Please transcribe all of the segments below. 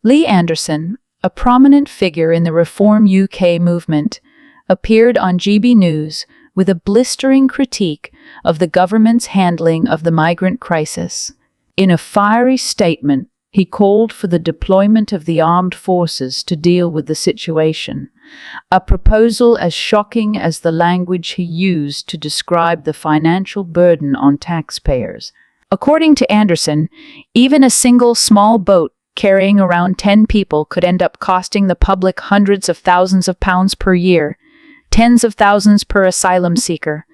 Lee Anderson, a prominent figure in the Reform UK movement, appeared on GB News with a blistering critique of the government's handling of the migrant crisis. In a fiery statement, he called for the deployment of the armed forces to deal with the situation, a proposal as shocking as the language he used to describe the financial burden on taxpayers. According to Anderson, even a single small boat carrying around 10 people could end up costing the public hundreds of thousands of pounds per year, tens of thousands per asylum seeker.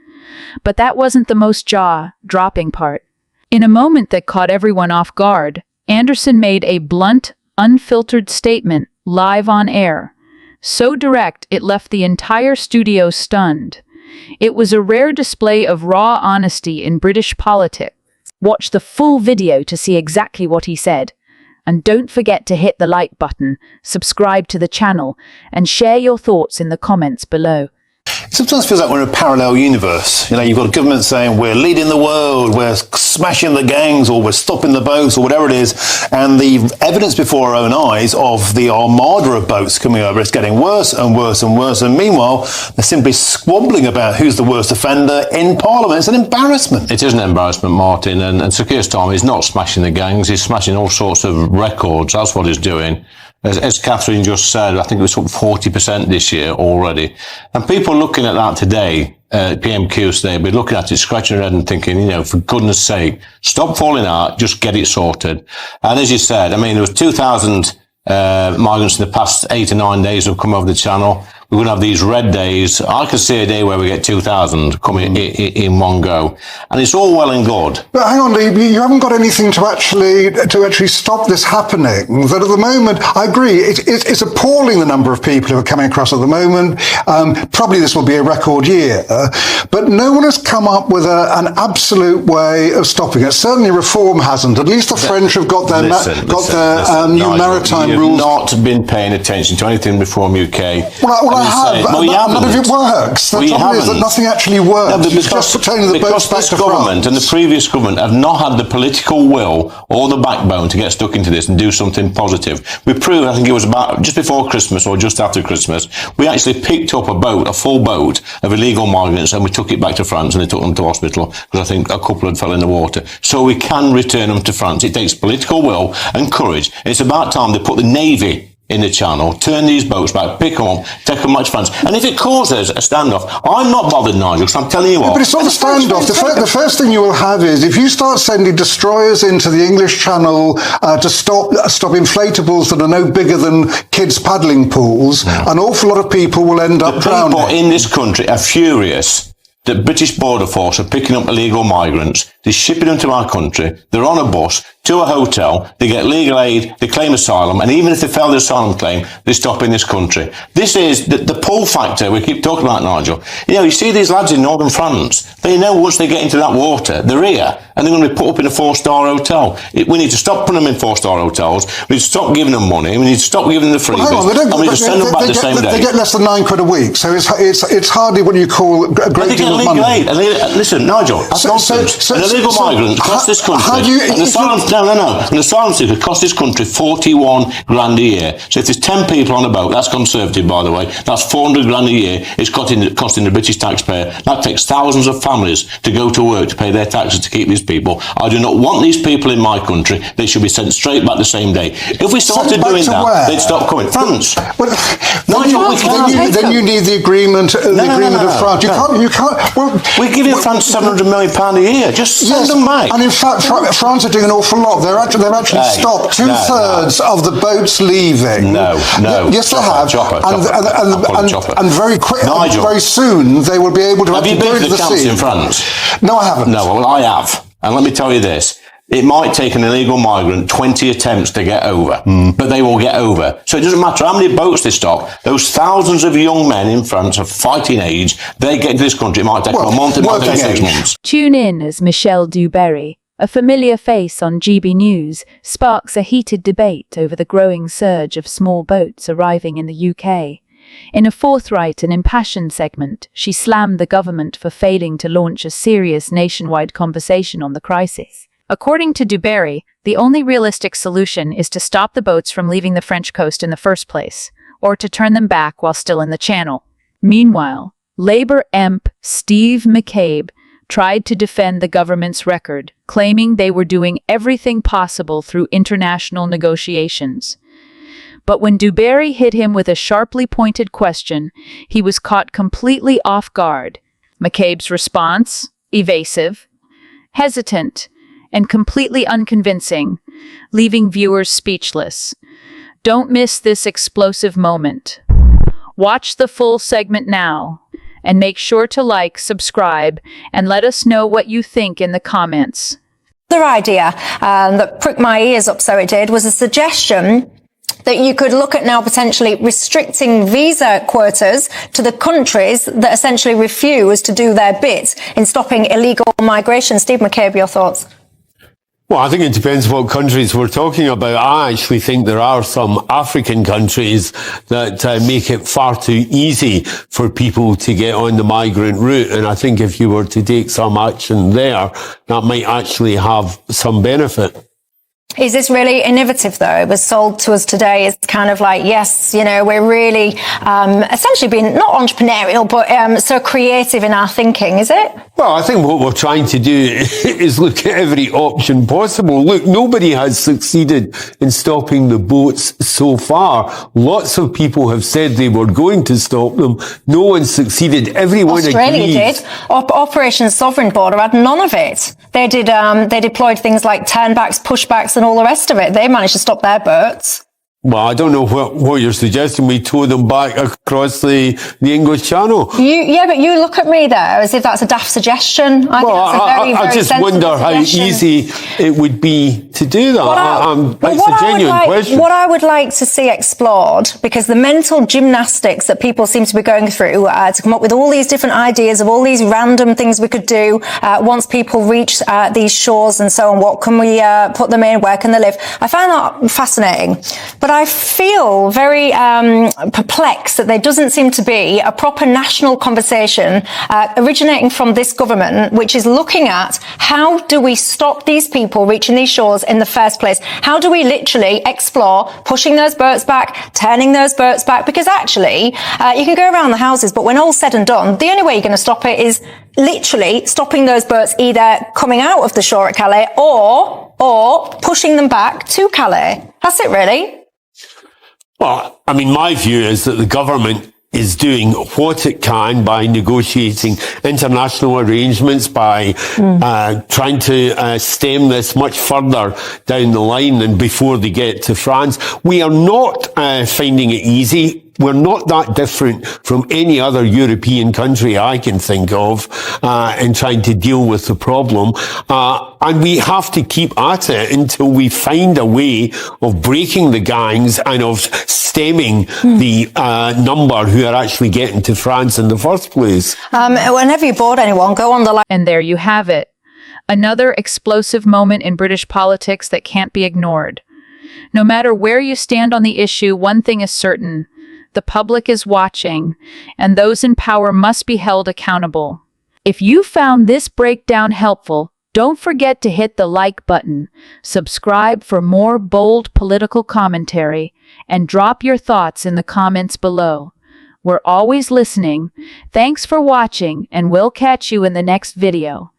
But that wasn't the most jaw-dropping part. In a moment that caught everyone off guard, Anderson made a blunt, unfiltered statement live on air. So direct, it left the entire studio stunned. It was a rare display of raw honesty in British politics. Watch the full video to see exactly what he said. And don't forget to hit the like button, subscribe to the channel, and share your thoughts in the comments below. It sometimes feels like we're in a parallel universe. You know, you've got a government saying we're leading the world, we're smashing the gangs, or we're stopping the boats, or whatever it is, and the evidence before our own eyes of the armada of boats coming over, it's getting worse and worse and worse, and meanwhile, they're simply squabbling about who's the worst offender in Parliament. It's an embarrassment. It is an embarrassment, Martin, and Sir Keir Starmer is not smashing the gangs, he's smashing all sorts of records. That's what he's doing. As Catherine just said, I think it was up 40% this year already. And people looking at that today, PMQs today, be looking at it, scratching their head and thinking, you know, for goodness sake, stop falling out, just get it sorted. And as you said, I mean, there was 2,000 migrants in the past 8 or 9 days have come over the channel. We're going to have these red days. I could see a day where we get 2,000 coming in one go. And it's all well and good. But hang on, Lee, you haven't got anything to actually stop this happening. That at the moment, I agree, it's appalling the number of people who are coming across at the moment. Probably this will be a record year. But no one has come up with an absolute way of stopping it. Certainly Reform hasn't. At least the French have got their new Nigel, maritime rules. You've not been paying attention to anything Reform UK. Well, I have. None of it works. The trouble is that nothing actually works. No, because this government and the previous government have not had the political will or the backbone to get stuck into this and do something positive. We proved, I think it was about just before Christmas or just after Christmas, we actually picked up a full boat of illegal migrants, and we took it back to France and they took them to hospital because I think a couple had fell in the water. So we can return them to France. It takes political will and courage. It's about time they put the Navy in the channel, turn these boats back, pick them up, take them back to France. And if it causes a standoff, I'm not bothered, Nigel, because I'm telling you what. But it's not a standoff. The first thing you will have is, if you start sending destroyers into the English Channel to stop inflatables that are no bigger than kids' paddling pools, an awful lot of people will end up drowning. People in this country are furious that British Border Force are picking up illegal migrants, they're shipping them to our country, they're on a bus, to a hotel, they get legal aid, they claim asylum, and even if they fail the asylum claim, they stop in this country. This is the pull factor we keep talking about, Nigel. You know, you see these lads in northern France, they know once they get into that water, they're here, and they're going to be put up in a 4-star hotel. We need to stop putting them in 4-star hotels, we need to stop giving them money, we need to stop giving them the freebies, and we need to send them back the same day. They get less than £9 a week, so it's hardly what you call a great deal of money. Aid. Listen, Nigel, I've gone an illegal migrant cost this country, an asylum seeker cost this country 41 grand a year. So if there's 10 people on a boat, that's Conservative, by the way, that's 400 grand a year, it's costing the British taxpayer. That takes thousands of families to go to work to pay their taxes to keep these people. I do not want these people in my country. They should be sent straight back the same day. If we started doing that, they'd stop coming. France. Then you need the agreement of France. You can't. Well, we're giving France £700 million a year. Just send them back. And in fact, France are doing an awful lot. They've actually stopped two-thirds of the boats leaving. No. Yes, they have. And very quick, very soon, they will be able to go into the sea. Have you been to the camps in France? No, I haven't. No, well, I have. And let me tell you this. It might take an illegal migrant 20 attempts to get over, but they will get over. So it doesn't matter how many boats they stop. Those thousands of young men in France of fighting age, they get to this country. It might take them a month, it might take 6 months. Tune in as Michelle Dewberry, a familiar face on GB News, sparks a heated debate over the growing surge of small boats arriving in the UK. In a forthright and impassioned segment, she slammed the government for failing to launch a serious nationwide conversation on the crisis. According to Dubarry, the only realistic solution is to stop the boats from leaving the French coast in the first place, or to turn them back while still in the channel. Meanwhile, Labour MP Steve McCabe tried to defend the government's record, claiming they were doing everything possible through international negotiations. But when Dubarry hit him with a sharply pointed question, he was caught completely off guard. McCabe's response? Evasive, hesitant, and completely unconvincing, leaving viewers speechless. Don't miss this explosive moment. Watch the full segment now, and make sure to like, subscribe, and let us know what you think in the comments. The other idea that pricked my ears up, so it did, was a suggestion that you could look at now potentially restricting visa quotas to the countries that essentially refuse to do their bit in stopping illegal migration. Steve McCabe, your thoughts? Well, I think it depends what countries we're talking about. I actually think there are some African countries that make it far too easy for people to get on the migrant route. And I think if you were to take some action there, that might actually have some benefit. Is this really innovative, though? It was sold to us today as kind of like, yes, you know, we're really essentially being not entrepreneurial, but so creative in our thinking, is it? Well, I think what we're trying to do is look at every option possible. Look, nobody has succeeded in stopping the boats so far. Lots of people have said they were going to stop them. No one succeeded. Everyone Australia agrees. did. Operation Sovereign Border had none of it. They did. They deployed things like turnbacks, pushbacks, and all the rest of it. They managed to stop their boats. Well, I don't know what you're suggesting. We tow them back across the English Channel. But you look at me there as if that's a daft suggestion. I just wonder how easy it would be to do that. It's a genuine question. What I would like to see explored, because the mental gymnastics that people seem to be going through to come up with all these different ideas of all these random things we could do once people reach these shores and so on. What can we put them in? Where can they live? I find that fascinating. But I feel very perplexed that there doesn't seem to be a proper national conversation originating from this government, which is looking at how do we stop these people reaching these shores in the first place? How do we literally explore pushing those boats back, turning those boats back? Because actually, you can go around the houses, but when all's said and done, the only way you're going to stop it is literally stopping those boats either coming out of the shore at Calais or pushing them back to Calais. That's it, really. Well, I mean, my view is that the government is doing what it can by negotiating international arrangements, by trying to stem this much further down the line than before they get to France. We are not finding it easy. We're not that different from any other European country I can think of in trying to deal with the problem. And we have to keep at it until we find a way of breaking the gangs and of stemming the number who are actually getting to France in the first place. Whenever you board anyone, go on the line. And there you have it. Another explosive moment in British politics that can't be ignored. No matter where you stand on the issue, one thing is certain. The public is watching, and those in power must be held accountable. If you found this breakdown helpful, don't forget to hit the like button, subscribe for more bold political commentary, and drop your thoughts in the comments below. We're always listening. Thanks for watching, and we'll catch you in the next video.